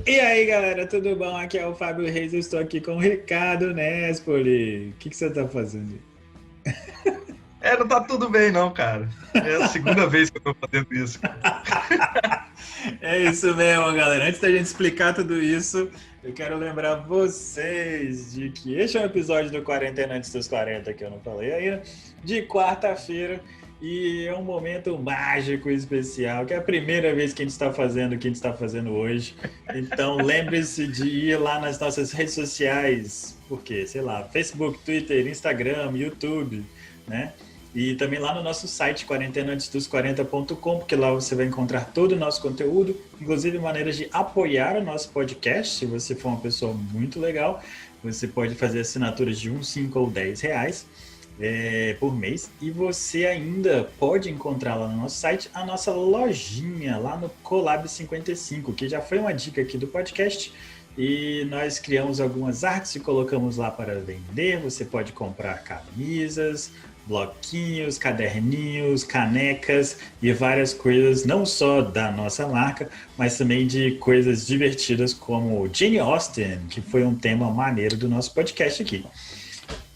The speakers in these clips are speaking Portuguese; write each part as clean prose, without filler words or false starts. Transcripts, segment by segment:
E aí, galera, tudo bom? Aqui é o Fábio Reis, eu estou aqui com o Ricardo Nespoli. O que você tá fazendo? Não tá tudo bem não, cara. É a segunda vez que eu tô fazendo isso, cara. É isso mesmo, galera. Antes da gente explicar tudo isso, eu quero lembrar vocês de que este é um episódio do Quarentena Antes dos 40, que eu não falei ainda, de quarta-feira. E é um momento mágico e especial, que é a primeira vez que a gente está fazendo o que a gente está fazendo hoje. Então lembre-se de ir lá nas nossas redes sociais, porque, sei lá, Facebook, Twitter, Instagram, YouTube, né? E também lá no nosso site, quarentenaantesdos40.com, porque lá você vai encontrar todo o nosso conteúdo, inclusive maneiras de apoiar o nosso podcast. Se você for uma pessoa muito legal, você pode fazer assinaturas de 1, 5 ou 10 reais por mês. E você ainda pode encontrar lá no nosso site a nossa lojinha, lá no Colab 55, que já foi uma dica aqui do podcast. E nós criamos algumas artes e colocamos lá para vender. Você pode comprar camisas, bloquinhos, caderninhos, canecas e várias coisas, não só da nossa marca, mas também de coisas divertidas como Jane Austen, que foi um tema maneiro do nosso podcast aqui.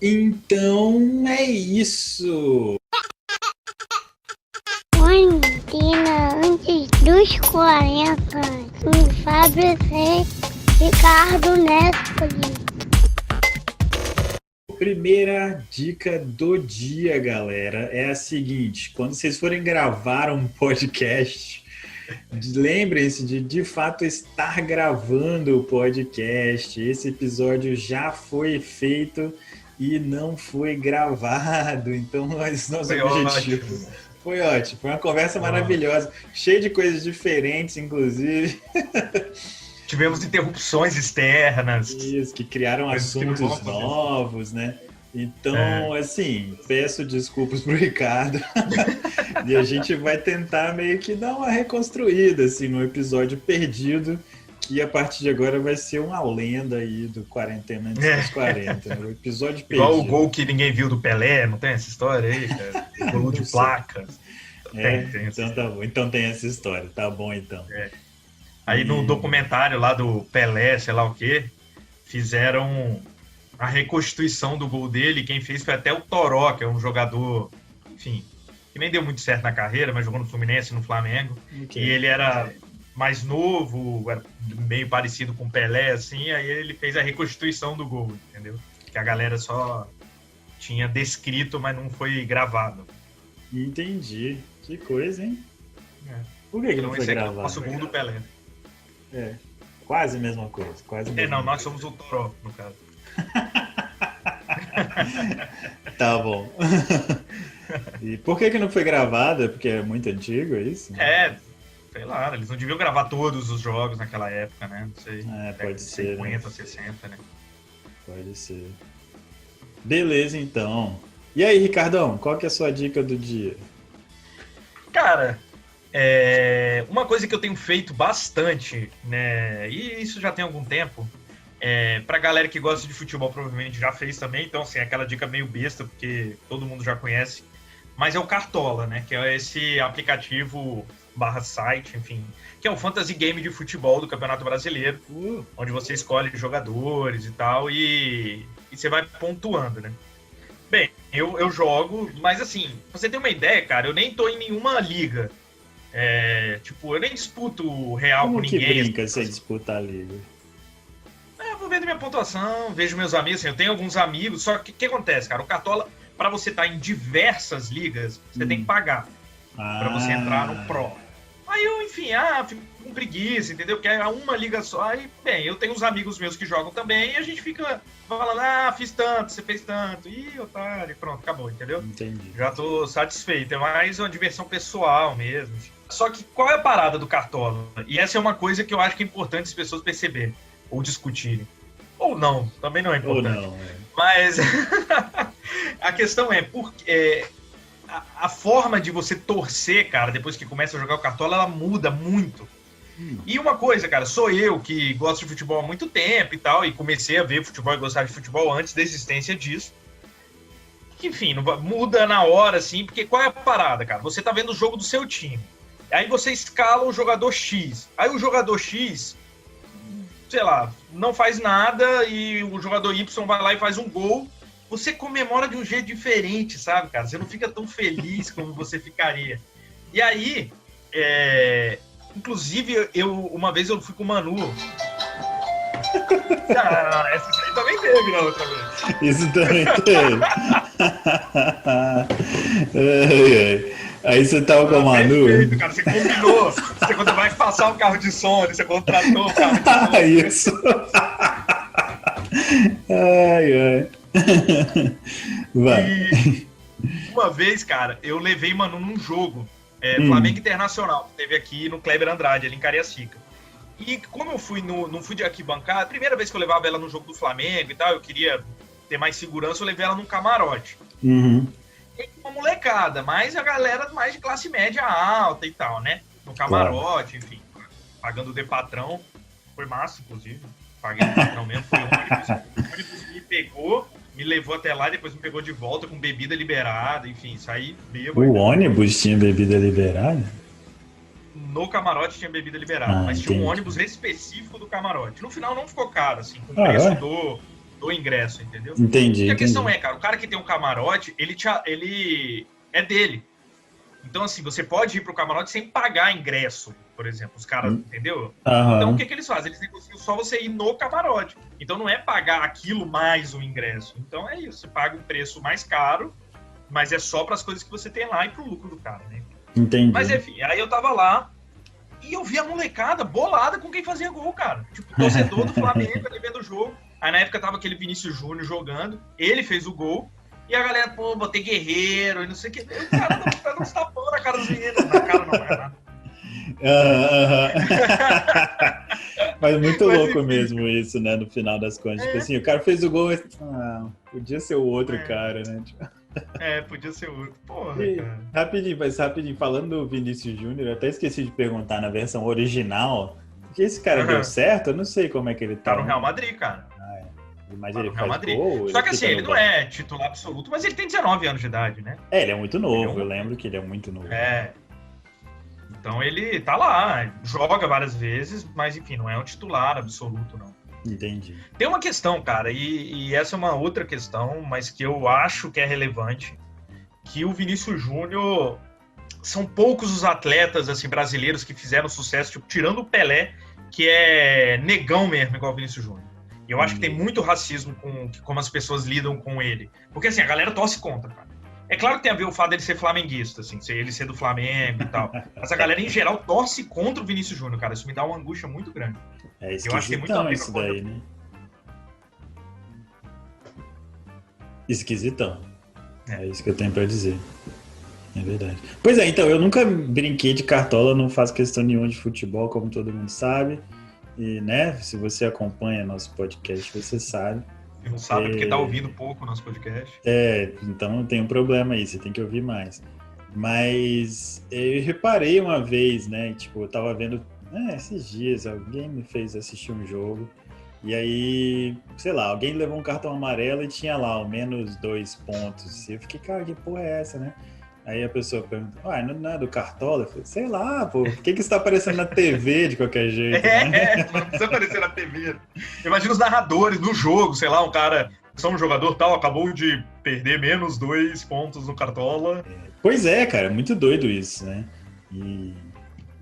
Então é isso. Quarentena antes dos 40, com Fábio Reis, Ricardo Nespoli. Primeira dica do dia, galera, é a seguinte: quando vocês forem gravar um podcast, lembrem-se de fato estar gravando o podcast. Esse episódio já foi feito e não foi gravado. Então, esse nosso Foi objetivo ótimo. foi ótimo. Foi uma conversa maravilhosa, cheia de coisas diferentes, inclusive. Tivemos interrupções externas. Isso, que criaram Coisas que não vão assuntos acontecer. novos, né? É. Então, assim, peço desculpas pro Ricardo. E a gente vai tentar meio que dar uma reconstruída, assim, no episódio perdido, que a partir de agora vai ser uma lenda aí do Quarentena Antes dos 40, né? O episódio Igual o perdido. gol que ninguém viu do Pelé, não tem essa história aí, cara? O gol de Não sei. placa. Tem essa Então tá história. bom. Então tem essa história. Tá bom, então. Aí no E... documentário lá do Pelé, sei lá o quê, fizeram a reconstituição do gol dele. Quem fez foi até o Toró, que é um jogador, enfim, que nem deu muito certo na carreira, mas jogou no Fluminense e no Flamengo. Ok. E ele era mais novo, era meio parecido com o Pelé, assim, aí ele fez a reconstituição do gol, entendeu? Que a galera só tinha descrito, mas não foi gravado. Entendi. Que coisa, hein? É. Por que não Então foi esse aqui é o gravado? nosso gol do Pelé. É, quase a mesma coisa, quase a mesma Não, nós coisa. somos o Toró, no caso. Tá bom. E por que não foi gravado? É porque é muito antigo, é isso? Sei lá, eles não deviam gravar todos os jogos naquela época, né? Não sei. Pode ser, 50, né? 60, né? Pode ser. Beleza, então. E aí, Ricardão, qual que é a sua dica do dia? Cara, uma coisa que eu tenho feito bastante, né? E isso já tem algum tempo. Pra galera que gosta de futebol, provavelmente já fez também. Então, assim, aquela dica meio besta, porque todo mundo já conhece. Mas é o Cartola, né? Que é esse aplicativo barra site, enfim, que é o fantasy game de futebol do Campeonato Brasileiro, onde você escolhe jogadores e tal, e você vai pontuando, né? Bem, eu jogo, mas assim, pra você ter uma ideia, cara, eu nem tô em nenhuma liga. Tipo, eu nem disputo real com Como que ninguém. brinca sem Assim. disputar a liga? Eu vou vendo minha pontuação, vejo meus amigos, assim, eu tenho alguns amigos, só que o que acontece, cara? O Cartola, pra você estar em diversas ligas, você tem que pagar pra você entrar no Pro. Aí eu, enfim, fico com preguiça, entendeu? Porque é uma liga só. Aí, bem, eu tenho uns amigos meus que jogam também e a gente fica falando, fiz tanto, você fez tanto. Ih, otário, pronto, acabou, entendeu? Entendi. Já tô satisfeito. É mais uma diversão pessoal mesmo. Só que qual é a parada do Cartola? E essa é uma coisa que eu acho que é importante as pessoas perceberem ou discutirem. Ou não, também não é Ou importante. não, Mas a questão é, porque a forma de você torcer, cara, depois que começa a jogar o Cartola, ela muda muito. E uma coisa, cara, sou eu que gosto de futebol há muito tempo e tal, e comecei a ver futebol e gostar de futebol antes da existência disso. Que, enfim, muda na hora, assim, porque qual é a parada, cara? Você tá vendo o jogo do seu time. Aí você escala o jogador X. Aí o jogador X sei lá, não faz nada e o jogador Y vai lá e faz um gol, você comemora de um jeito diferente, sabe, cara? Você não fica tão feliz como você ficaria. E aí, inclusive, uma vez eu fui com o Manu. Essa aí também teve na outra vez. Isso também teve. Aí você tava com o Manu. Perfeito, cara, você combinou. Você, quando vai passar um carro de som, você contratou um carro de som. Isso. Ai. Vai. E uma vez, cara, eu levei Manu num jogo, Flamengo Internacional, que teve aqui no Kleber Andrade, ali em Cariacica. E como eu não fui de arquibancada, a primeira vez que eu levava ela no jogo do Flamengo e tal, eu queria ter mais segurança, eu levei ela num camarote. Uhum. E uma molecada, mas a galera mais de classe média alta e tal, né? No camarote, enfim, pagando de patrão. Foi massa, inclusive. Paguei de patrão mesmo, foi o ônibus me pegou, me levou até lá e depois me pegou de volta com bebida liberada, enfim, saí bêbado. O ônibus tinha bebida liberada? No camarote tinha bebida liberada, mas tinha um ônibus específico do camarote. No final não ficou caro, assim, com o preço do ingresso, entendeu? Entendi. Porque a questão é, cara, o cara que tem um camarote, ele é dele. Então, assim, você pode ir pro camarote sem pagar ingresso, por exemplo, os caras, entendeu? Então, o que eles fazem? Eles negociam só você ir no camarote. Então, não é pagar aquilo mais o ingresso. Então, é isso. Você paga um preço mais caro, mas é só para as coisas que você tem lá e pro lucro do cara, né? Entendi. Mas, enfim, aí eu tava lá e eu vi a molecada bolada com quem fazia gol, cara. Tipo, torcedor do Flamengo ali vendo o jogo. Aí, na época, tava aquele Vinícius Júnior jogando. Ele fez o gol. E a galera, pô, botei guerreiro e não sei o que. O cara tá dando uns tapão na cara dos meninos. Na cara não é nada. Mas muito louco mesmo isso, né? No final das contas. Tipo assim, o cara fez o gol e... podia ser o outro cara, né? Tipo... podia ser o outro. Porra, cara. Rapidinho, falando do Vinícius Júnior, eu até esqueci de perguntar na versão original. Porque esse cara deu certo? Eu não sei como é que ele tá. Tá no Real Madrid, cara. Mas ele faz gol? Só que assim, ele não é titular absoluto, mas ele tem 19 anos de idade, né? Ele é muito novo, eu lembro que ele é muito novo. Então ele tá lá, joga várias vezes, mas enfim, não é um titular absoluto, não. Entendi. Tem uma questão, cara, e essa é uma outra questão, mas que eu acho que é relevante, que o Vinícius Júnior, são poucos os atletas assim, brasileiros que fizeram sucesso, tipo, tirando o Pelé, que é negão mesmo, igual o Vinícius Júnior. E eu acho que tem muito racismo com como as pessoas lidam com ele. Porque, assim, a galera torce contra, cara. É claro que tem a ver o fato dele ser flamenguista, assim, ele ser do Flamengo e tal. Mas a galera, em geral, torce contra o Vinícius Júnior, cara. Isso me dá uma angústia muito grande. Eu acho que tem muito a ver isso daí, né? Esquisitão. É isso que eu tenho pra dizer. É verdade. Pois é, então, eu nunca brinquei de cartola, não faço questão nenhuma de futebol, como todo mundo sabe. E, né, se você acompanha nosso podcast, você sabe. Você não sabe porque tá ouvindo pouco o nosso podcast. Então tem um problema aí, você tem que ouvir mais. Mas eu reparei uma vez, né, tipo, eu tava vendo, esses dias, alguém me fez assistir um jogo, e aí, sei lá, alguém levou um cartão amarelo e tinha lá, ao menos 2 pontos. E eu fiquei, cara, que porra é essa, né? Aí a pessoa pergunta, não é do Cartola? Eu falei, sei lá, pô, por que isso tá aparecendo na TV de qualquer jeito? Não precisa aparecer na TV. Imagina os narradores no jogo, sei lá, um cara, um jogador tal, acabou de perder menos 2 pontos no Cartola. Pois é, cara, é muito doido isso, né?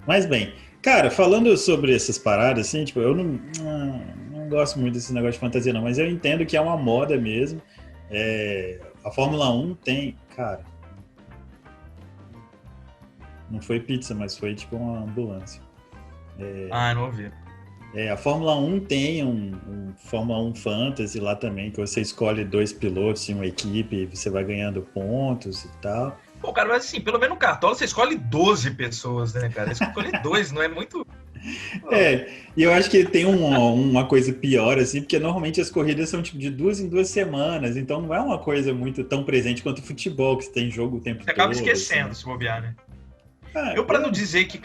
Mas bem, cara, falando sobre essas paradas, assim, tipo, eu não gosto muito desse negócio de fantasia, não, mas eu entendo que é uma moda mesmo. A Fórmula 1 tem, cara... Não foi pizza, mas foi tipo uma ambulância. Não ouvi. A Fórmula 1 tem um Fórmula 1 Fantasy lá também, que você escolhe 2 pilotos em uma equipe e você vai ganhando pontos e tal. Pô, cara, mas assim, pelo menos no Cartola você escolhe 12 pessoas, né, cara? Você escolhe 2, não é muito... E eu acho que tem uma coisa pior, assim, porque normalmente as corridas são tipo de 2 em 2 semanas, então não é uma coisa muito tão presente quanto o futebol, que você tem jogo o tempo todo. Você acaba esquecendo, assim, se bobear, né? Pra não dizer que...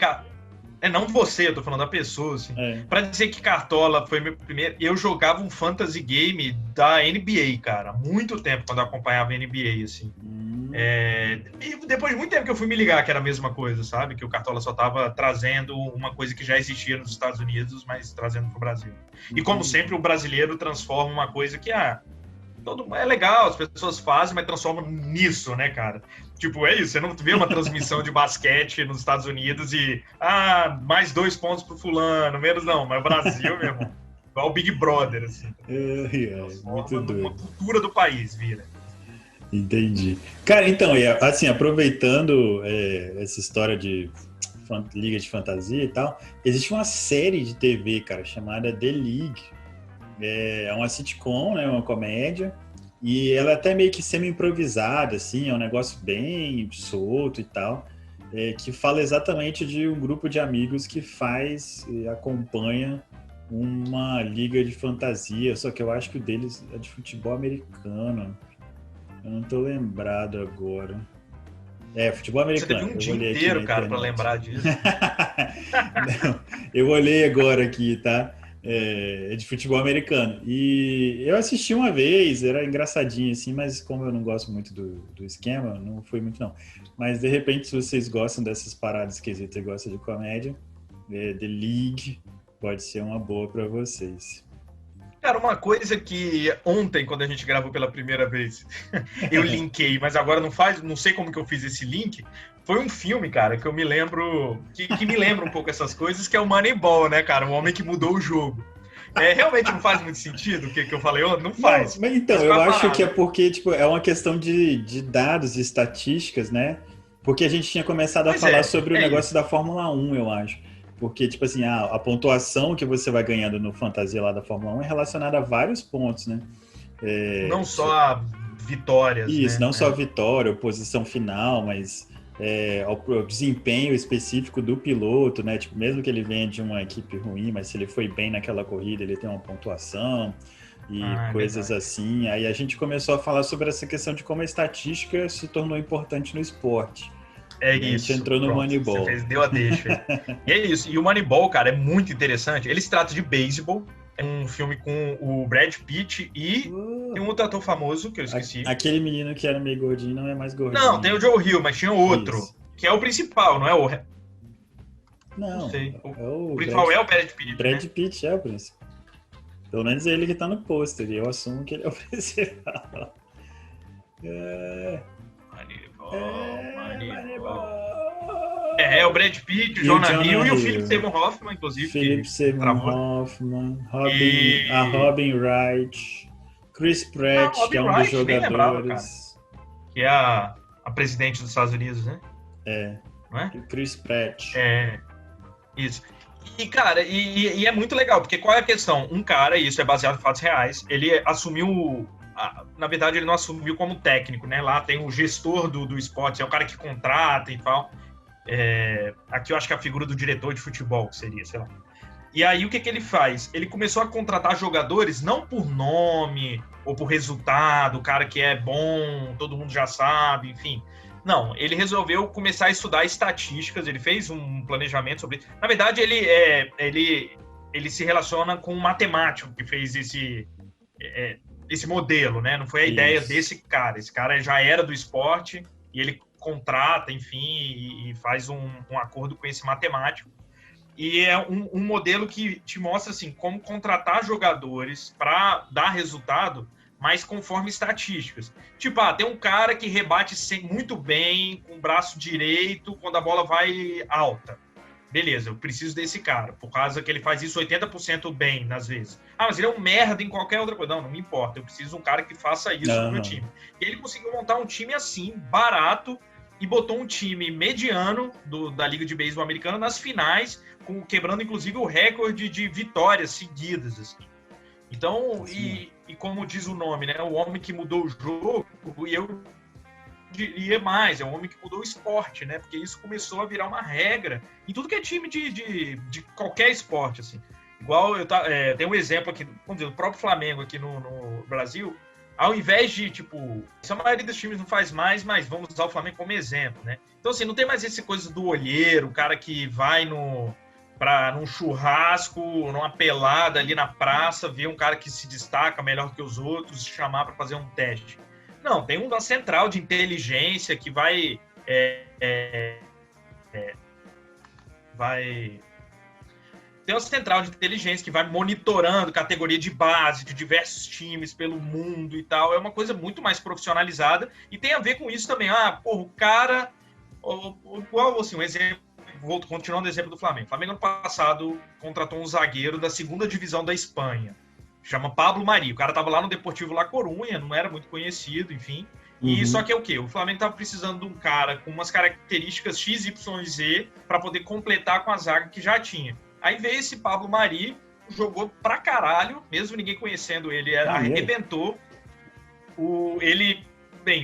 não você, eu tô falando da pessoa, assim. Pra dizer que Cartola foi meu primeiro... Eu jogava um fantasy game da NBA, cara. Há muito tempo, quando eu acompanhava a NBA, assim. E depois de muito tempo que eu fui me ligar que era a mesma coisa, sabe? Que o Cartola só estava trazendo uma coisa que já existia nos Estados Unidos, mas trazendo para o Brasil. E como sempre, o brasileiro transforma uma coisa que é legal, as pessoas fazem, mas transformam nisso, né, cara? Tipo, é isso, você não vê uma transmissão de basquete nos Estados Unidos e mais 2 pontos pro fulano, menos não, mas o Brasil, meu irmão, igual o Big Brother, assim. Muito doido. Uma cultura do país, vira. Entendi. Cara, então, assim, aproveitando essa história de Liga de Fantasia e tal, existe uma série de TV, cara, chamada The League. É uma sitcom, né, uma comédia, e ela é até meio que semi-improvisada, assim, é um negócio bem solto e tal, que fala exatamente de um grupo de amigos que faz e acompanha uma liga de fantasia, só que eu acho que o deles é de futebol americano. Eu não tô lembrado agora. Futebol americano. Você teve um dia inteiro, cara, pra lembrar disso. Não, eu olhei agora aqui, tá? É de futebol americano. E eu assisti uma vez, era engraçadinho assim, mas como eu não gosto muito do esquema, não foi muito não. Mas de repente, se vocês gostam dessas paradas esquisitas e gostam de comédia, The League pode ser uma boa pra vocês. Cara, uma coisa que ontem, quando a gente gravou pela primeira vez, eu linkei, mas agora não sei como que eu fiz esse link, foi um filme, cara, que eu me lembro, que me lembra um pouco essas coisas, que é o Moneyball, né, cara? O homem que mudou o jogo. Realmente não faz muito sentido o que eu falei ontem? Não faz. Não, mas então, eu acho que é porque tipo, é uma questão de dados e estatísticas, né? Porque a gente tinha começado a falar sobre o negócio da Fórmula 1, eu acho. Porque, tipo assim, a pontuação que você vai ganhando no Fantasia lá da Fórmula 1 é relacionada a vários pontos, né? Não só a vitórias, isso, né? Não só a vitória, a posição final, mas o desempenho específico do piloto, né? Tipo, mesmo que ele venha de uma equipe ruim, mas se ele foi bem naquela corrida, ele tem uma pontuação e coisas assim. Aí a gente começou a falar sobre essa questão de como a estatística se tornou importante no esporte. É isso. A gente entrou no Moneyball. Deu a deixa. E é isso. E o Moneyball, cara, é muito interessante. Ele se trata de beisebol. É um filme com o Brad Pitt e tem um outro ator famoso que eu esqueci. Aquele menino que era meio gordinho não é mais gordinho. Não, tem o Joe Hill, mas tinha outro. Isso. Que é o principal, não é o... Não sei. O principal é o Brad Pitt. Brad Pitt é o principal. Pelo menos é ele que tá no pôster. E eu assumo que ele é o principal. É o Brad Pitt, o Jonah Hill e o Philip Seymour Hoffman, inclusive. Philip Seymour Hoffman, Robin Wright, Chris Pratt, que é um dos jogadores. Que é a presidente dos Estados Unidos, né? Não é? Chris Pratt. Isso. E, cara, e é muito legal, porque qual é a questão? Um cara, e isso é baseado em fatos reais, ele assumiu... Na verdade, ele não assumiu como técnico, né? Lá tem o gestor do esporte, é o cara que contrata e tal. Aqui eu acho que é a figura do diretor de futebol, que seria, sei lá. E aí, o que ele faz? Ele começou a contratar jogadores não por nome ou por resultado, o cara que é bom, todo mundo já sabe, enfim. Não, ele resolveu começar a estudar estatísticas, ele fez um planejamento sobre isso. Na verdade, ele se relaciona com um matemático que fez esse modelo, né? Não foi a ideia desse cara. Esse cara já era do esporte e ele contrata, enfim, e faz um acordo com esse matemático. E é um modelo que te mostra, assim, como contratar jogadores para dar resultado, mas conforme estatísticas. Tipo, tem um cara que rebate muito bem com o braço direito quando a bola vai alta. Beleza, eu preciso desse cara, por causa que ele faz isso 80% bem, nas vezes. Mas ele é um merda em qualquer outra coisa. Não me importa, eu preciso de um cara que faça isso no meu time. E ele conseguiu montar um time assim, barato, e botou um time mediano da Liga de Beisebol Americana nas finais, quebrando inclusive o recorde de vitórias seguidas. Assim. Então, e como diz o nome, né? O homem que mudou o jogo, e eu diria mais, é o homem que mudou o esporte, né? Porque isso começou a virar uma regra em tudo que é time de qualquer esporte, assim. Igual tem um exemplo aqui, vamos dizer, o próprio Flamengo aqui no Brasil, ao invés de, tipo, isso a maioria dos times não faz mais, mas vamos usar o Flamengo como exemplo, né? Então, assim, não tem mais essa coisa do olheiro, o cara que vai num churrasco, numa pelada ali na praça, ver um cara que se destaca melhor que os outros, chamar para fazer um teste. Não, tem uma central de inteligência que vai tem uma central de inteligência que vai monitorando categoria de base de diversos times pelo mundo e tal. É uma coisa muito mais profissionalizada e tem a ver com isso também. O cara... Igual, assim, um exemplo, continuando o exemplo do Flamengo. O Flamengo, ano passado, contratou um zagueiro da segunda divisão da Espanha. Chama Pablo Mari. O cara tava lá no Deportivo La Coruña, não era muito conhecido, enfim. E só que é o quê? O Flamengo tava precisando de um cara com umas características X, Y e Z para poder completar com a zaga que já tinha. Aí veio esse Pablo Mari, jogou pra caralho, mesmo ninguém conhecendo ele, arrebentou. Ele,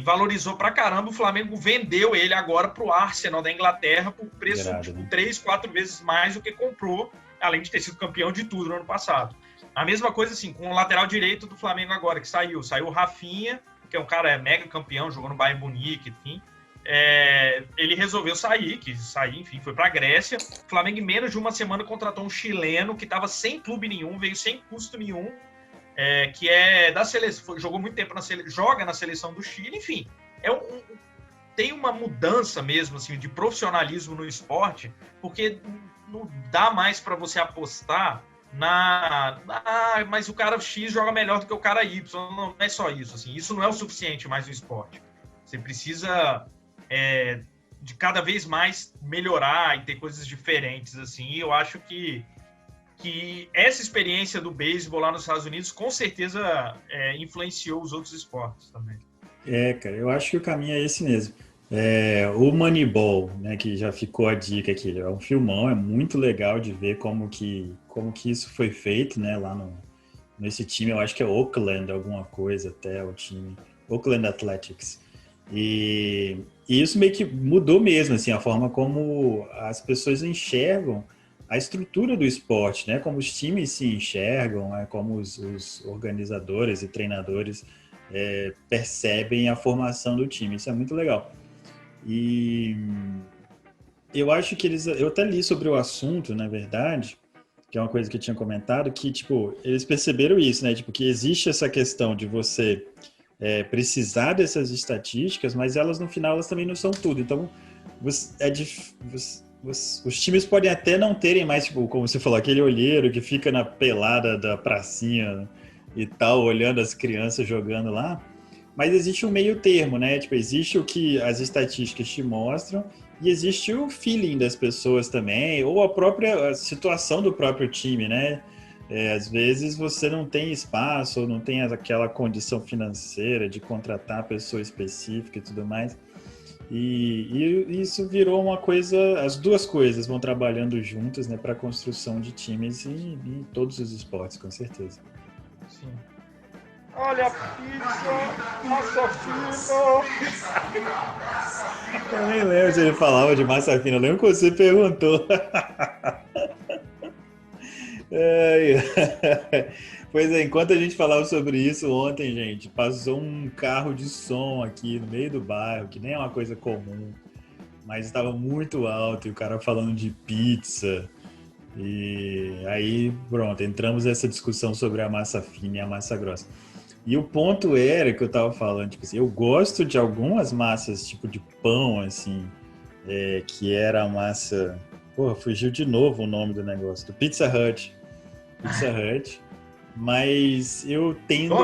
valorizou pra caramba, o Flamengo vendeu ele agora pro Arsenal da Inglaterra por preço 3, 4 vezes mais do que comprou, além de ter sido campeão de tudo no ano passado. A mesma coisa assim, com o lateral direito do Flamengo agora, que saiu o Rafinha, que é um cara mega campeão, jogou no Bayern Munique, enfim. Ele resolveu sair, enfim, foi para a Grécia. O Flamengo, em menos de uma semana, contratou um chileno que estava sem clube nenhum, veio sem custo nenhum, que é da seleção, jogou muito tempo joga na seleção do Chile, enfim. Tem uma mudança mesmo assim, de profissionalismo no esporte, porque não dá mais para você apostar mas o cara X joga melhor do que o cara Y. Não é só isso, assim, isso não é o suficiente mais no esporte. Você precisa de cada vez mais melhorar e ter coisas diferentes, assim. E eu acho que essa experiência do beisebol lá nos Estados Unidos com certeza influenciou os outros esportes também. Cara, eu acho que o caminho é esse mesmo. O Moneyball, né, que já ficou a dica aqui, é um filmão, é muito legal de ver como que isso foi feito, né, lá nesse time. Eu acho que é Oakland, alguma coisa até, o time Oakland Athletics. E isso meio que mudou mesmo, assim, a forma como as pessoas enxergam a estrutura do esporte, né? Como os times se enxergam, como os organizadores e treinadores percebem a formação do time. Isso é muito legal. E eu acho que eu até li sobre o assunto, na verdade, que é uma coisa que eu tinha comentado, que, tipo, eles perceberam isso, né? Tipo, que existe essa questão de você precisar dessas estatísticas, mas elas, no final, elas também não são tudo. Então, os times podem até não terem mais, tipo, como você falou, aquele olheiro que fica na pelada da pracinha e tal, olhando as crianças jogando lá, mas existe um meio termo, né? Tipo, existe o que as estatísticas te mostram e existe o feeling das pessoas também, ou a própria situação do próprio time, né? Às vezes você não tem espaço ou não tem aquela condição financeira de contratar a pessoa específica e tudo mais. E isso virou uma coisa, as duas coisas vão trabalhando juntas, né, para a construção de times em todos os esportes, com certeza. Sim. Olha a pizza, massa fina. Eu nem lembro se ele falava de massa fina, eu lembro que você perguntou. Pois é, enquanto a gente falava sobre isso ontem, gente, passou um carro de som aqui no meio do bairro, que nem é uma coisa comum, mas estava muito alto e o cara falando de pizza. E aí, pronto, entramos nessa discussão sobre a massa fina e a massa grossa. E o ponto era que eu tava falando, tipo assim, eu gosto de algumas massas, tipo de pão, assim, que era a massa... Porra, fugiu de novo o nome do negócio, do Pizza Hut. Pizza Hut. Mas eu tendo...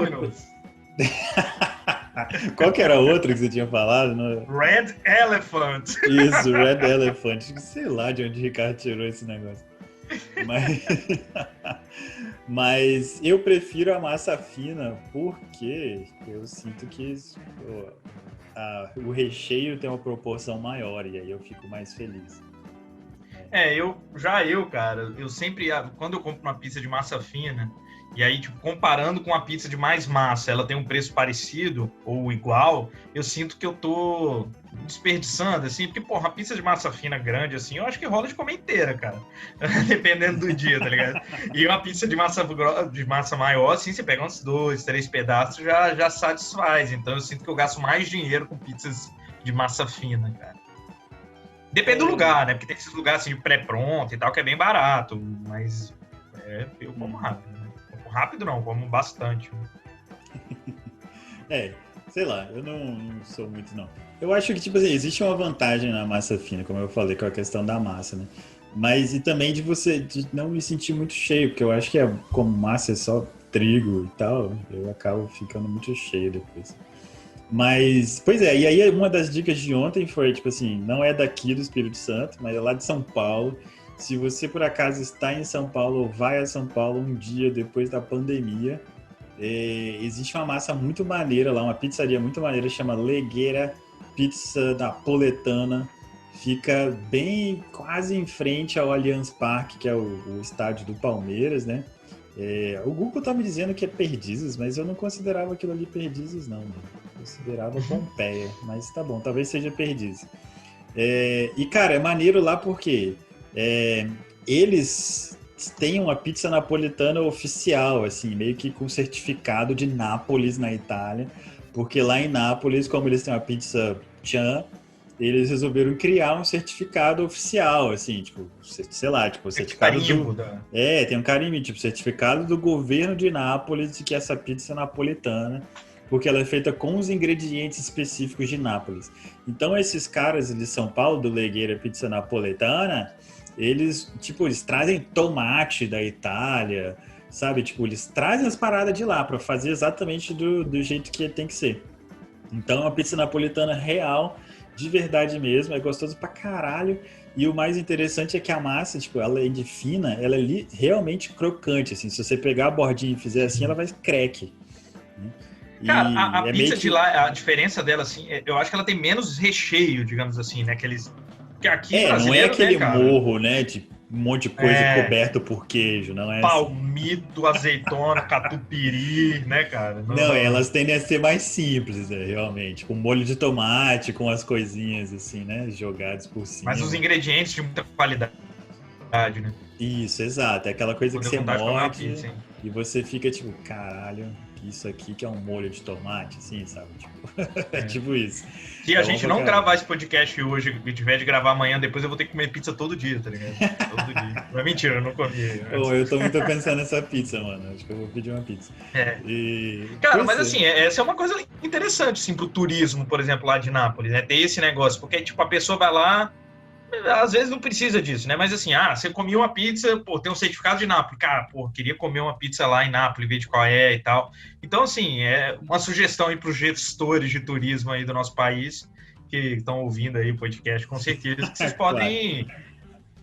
Qual que era a outra que você tinha falado? Red Elephant. Isso, Red Elephant. Sei lá de onde o Ricardo tirou esse negócio. Mas eu prefiro a massa fina porque eu sinto que o recheio tem uma proporção maior e aí eu fico mais feliz. Cara, eu sempre, quando eu compro uma pizza de massa fina, e aí, tipo, comparando com a pizza de mais massa, ela tem um preço parecido ou igual, eu sinto que eu tô desperdiçando, assim, porque, porra, a pizza de massa fina grande, assim, eu acho que rola de comer inteira, cara, dependendo do dia, tá ligado? E uma pizza de massa maior, assim, você pega uns 2, 3 pedaços, já satisfaz, então eu sinto que eu gasto mais dinheiro com pizzas de massa fina, cara. Depende do lugar, né? Porque tem esses lugares assim, pré-pronto e tal, que é bem barato, mas eu como rápido. Né? Rápido não, como bastante. sei lá, eu não sou muito, não. Eu acho que, tipo assim, existe uma vantagem na massa fina, como eu falei, com a questão da massa, né? Mas e também de não me sentir muito cheio, porque eu acho que como massa é só trigo e tal, eu acabo ficando muito cheio depois. Mas, pois é, e aí uma das dicas de ontem foi, tipo assim, não é daqui do Espírito Santo, mas é lá de São Paulo. Se você por acaso está em São Paulo ou vai a São Paulo um dia depois da pandemia, existe uma massa muito maneira lá, uma pizzaria muito maneira, chama Legueira Pizza Napoletana. Fica bem quase em frente ao Allianz Parque, que é o estádio do Palmeiras, né? O Google tá me dizendo que é Perdizes, mas eu não considerava aquilo ali Perdizes, não, mano. Eu considerava Pompeia, mas tá bom, talvez seja Perdizes. E, cara, é maneiro lá porque eles têm uma pizza napolitana oficial, assim, meio que com certificado de Nápoles, na Itália, porque lá em Nápoles, como eles têm uma pizza tchan, eles resolveram criar um certificado oficial, assim, tipo, sei lá, tipo, certificado carimbo do... tem um carimbo, tipo, certificado do governo de Nápoles de que essa pizza é napolitana, porque ela é feita com os ingredientes específicos de Nápoles. Então, esses caras de São Paulo, do Legueira Pizza Napoletana, eles trazem tomate da Itália, sabe? Tipo, eles trazem as paradas de lá para fazer exatamente do jeito que tem que ser. Então, é uma pizza napolitana real, de verdade mesmo, é gostoso pra caralho. E o mais interessante é que a massa, tipo, ela é de fina, ela é realmente crocante, assim. Se você pegar a bordinha e fizer assim, ela vai crack. Né? Cara, a pizza de lá, a diferença dela, assim, eu acho que ela tem menos recheio, digamos assim, né? Porque aqui não é aquele né, morro, né, de um monte de coisa coberto por queijo, não é palmito, assim. Azeitona, catupiry, né, cara? Não, elas tendem a ser mais simples, né, realmente. Com molho de tomate, com as coisinhas, assim, né, jogadas por cima. Mas os ingredientes de muita qualidade, né? Isso, exato. É aquela coisa que você morde pizza, e você fica tipo, caralho, isso aqui que é um molho de tomate, assim, sabe? Tipo, é tipo isso. Se a gente não gravar esse podcast hoje e tiver de gravar amanhã, depois eu vou ter que comer pizza todo dia, tá ligado? Todo dia. Não é mentira, eu não comi. Eu tô muito pensando nessa pizza, mano. Acho que eu vou pedir uma pizza. Cara, mas assim, essa é uma coisa interessante, assim, pro turismo, por exemplo, lá de Nápoles, né? Ter esse negócio, porque, tipo, a pessoa vai lá, às vezes não precisa disso, né? Mas assim, você comia uma pizza, pô, tem um certificado de Nápoles. Cara, pô, queria comer uma pizza lá em Nápoles, ver de qual é e tal. Então, assim, é uma sugestão aí para os gestores de turismo aí do nosso país, que estão ouvindo aí o podcast, com certeza, que vocês podem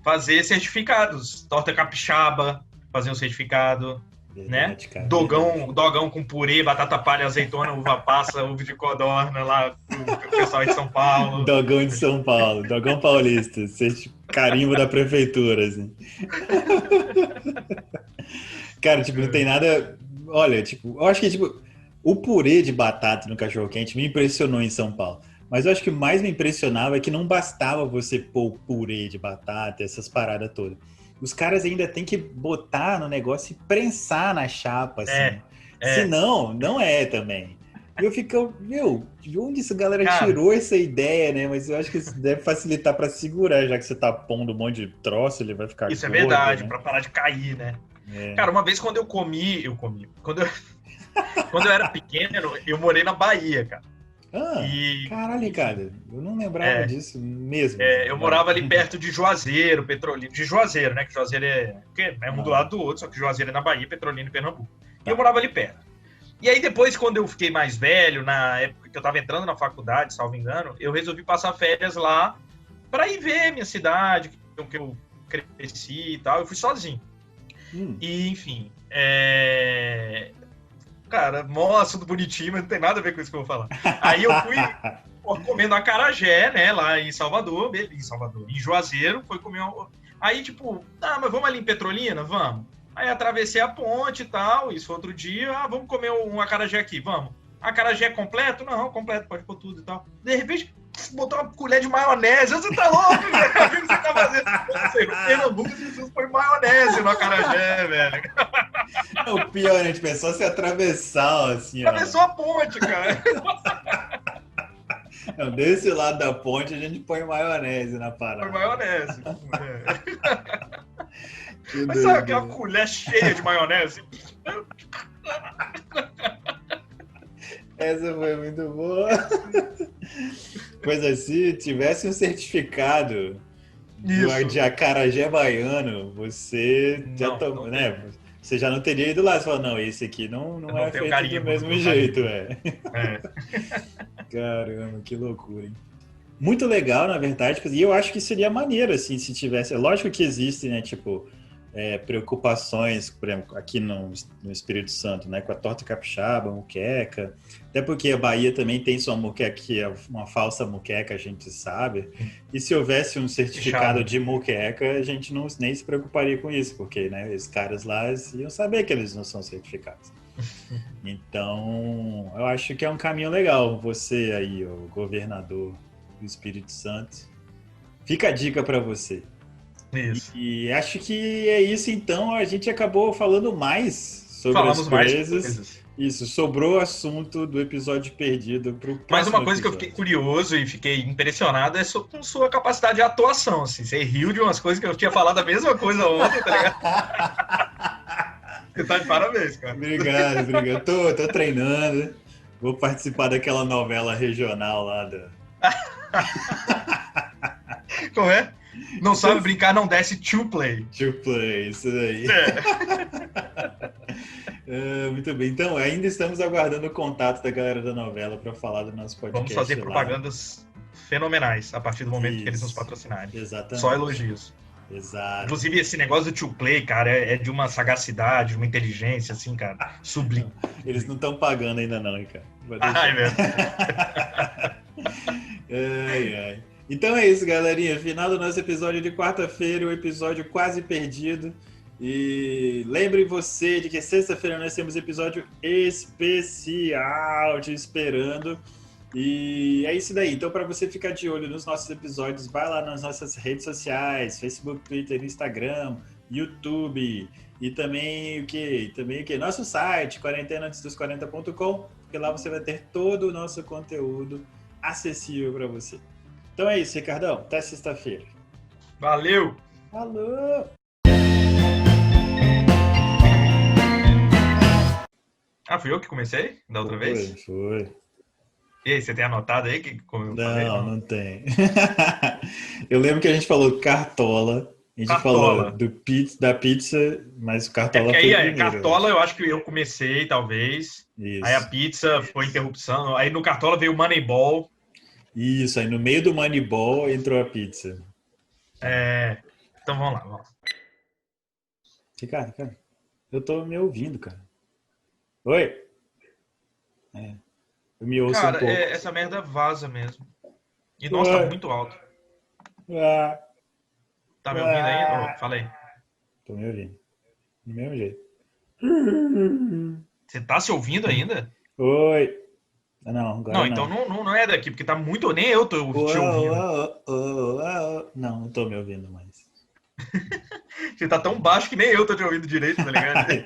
fazer certificados. Torta capixaba, fazer um certificado, verdade, né? Cara, dogão com purê, batata palha, azeitona, uva passa, uva de codorna lá, o pessoal de São Paulo. Dogão de São Paulo, dogão paulista, carimbo da prefeitura, assim. Cara, tipo, não tem nada... Olha, tipo, eu acho que, tipo, o purê de batata no cachorro-quente me impressionou em São Paulo. Mas eu acho que o mais me impressionava é que não bastava você pôr purê de batata, essas paradas todas. Os caras ainda tem que botar no negócio e prensar na chapa, assim. Senão, não é também. E eu fico, de onde essa galera tirou essa ideia, né? Mas eu acho que isso deve facilitar pra segurar, já que você tá pondo um monte de troço, ele vai ficar isso gordo, é verdade, né? Pra parar de cair, né? Cara, uma vez quando eu comi. Quando eu era pequeno, eu morei na Bahia, cara. Caralho, cara, eu não lembrava disso mesmo. Eu morava ali perto de Juazeiro, Petrolina. De Juazeiro, né? Que Juazeiro é um do lado do outro, só que Juazeiro é na Bahia, Petrolina em Pernambuco. E eu morava ali perto. E aí depois, quando eu fiquei mais velho, na época que eu tava entrando na faculdade, salvo engano, eu resolvi passar férias lá pra ir ver minha cidade, que eu cresci e tal. Eu fui sozinho. E, enfim, cara, assunto bonitinho, mas não tem nada a ver com isso que eu vou falar. Aí eu fui comendo acarajé, né, lá em Salvador, em Juazeiro, foi comer Aí, tipo, mas vamos ali em Petrolina? Vamos. Aí atravessei a ponte e tal, isso outro dia, vamos comer um acarajé aqui, vamos. Acarajé completo? Não, completo, pode pôr tudo e tal. De repente, botou uma colher de maionese, você tá louco, velho? O que você tá fazendo? No Pernambuco, Jesus põe maionese no acarajé, velho. O pior, a gente pensou se atravessar, assim, Atravessou a ponte, cara. Não, desse lado da ponte a gente põe maionese na parada. Põe maionese. Mas sabe aquela colher cheia de maionese? Essa foi muito boa. Pois assim, tivesse um certificado de acarajé baiano, você já tomou, né? Você já não teria ido lá e falar, não, esse aqui não é feito do mesmo jeito, Caramba, que loucura, hein? Muito legal, na verdade, e eu acho que seria maneiro, assim, se tivesse... É lógico que existem, né, tipo, preocupações, por exemplo, aqui no Espírito Santo, né, com a torta capixaba, moqueca, até porque a Bahia também tem sua moqueca, que é uma falsa moqueca, a gente sabe, e se houvesse um certificado de moqueca, a gente nem se preocuparia com isso, porque, né, os caras lá iam saber que eles não são certificados. Então, eu acho que é um caminho legal, você aí, o governador do Espírito Santo, fica a dica para você. Isso. E acho que é isso, então. A gente acabou falando mais sobre as coisas. Isso, sobrou o assunto do episódio perdido para o próximo. Mas uma coisa que eu fiquei curioso e fiquei impressionado é com sua capacidade de atuação. Assim. Você riu de umas coisas que eu tinha falado a mesma coisa ontem, tá ligado? Você tá de parabéns, cara. Obrigado. Tô treinando. Vou participar daquela novela regional lá da... Como é? Não sabe brincar, não desce to play. To play, isso daí. Muito bem. Então, ainda estamos aguardando o contato da galera da novela para falar do nosso podcast. Vamos fazer propagandas fenomenais a partir do momento que eles nos patrocinarem. Exatamente. Só elogios. Exato. Inclusive, esse negócio do to play, cara, é de uma sagacidade, uma inteligência, assim, cara, sublime. Eles não estão pagando ainda não, Ricardo. Ai, mesmo. Ai. Então é isso, galerinha. Final do nosso episódio de quarta-feira, o episódio quase perdido. E lembre você de que sexta-feira nós temos episódio especial te esperando. E é isso daí. Então, para você ficar de olho nos nossos episódios, vai lá nas nossas redes sociais, Facebook, Twitter, Instagram, YouTube. E também o quê? Nosso site, quarentenaantesdos40.com, porque lá você vai ter todo o nosso conteúdo acessível para você. Então é isso, Ricardão. Até sexta-feira. Valeu! Falou! Ah, fui eu que comecei da outra vez? Foi. E aí, você tem anotado aí? Não tem. Eu lembro que a gente falou cartola. A gente falou da pizza, mas o cartola foi primeiro. Cartola eu acho que eu comecei, talvez. Isso. Aí a pizza foi interrupção. Aí no cartola veio o Moneyball. Isso, aí no meio do Moneyball entrou a pizza. Então vamos lá. Ricardo, eu tô me ouvindo, cara. Oi? Eu me ouço um pouco. Essa merda vaza mesmo. E nossa, tá muito alto. Tá me ouvindo aí? Fala aí. Tô me ouvindo. Do mesmo jeito. Você tá se ouvindo ainda? Oi. Não, agora não. Então não é daqui, porque tá muito... Nem eu tô te ouvindo. Não tô me ouvindo mais. Você tá tão baixo que nem eu tô te ouvindo direito, tá ligado?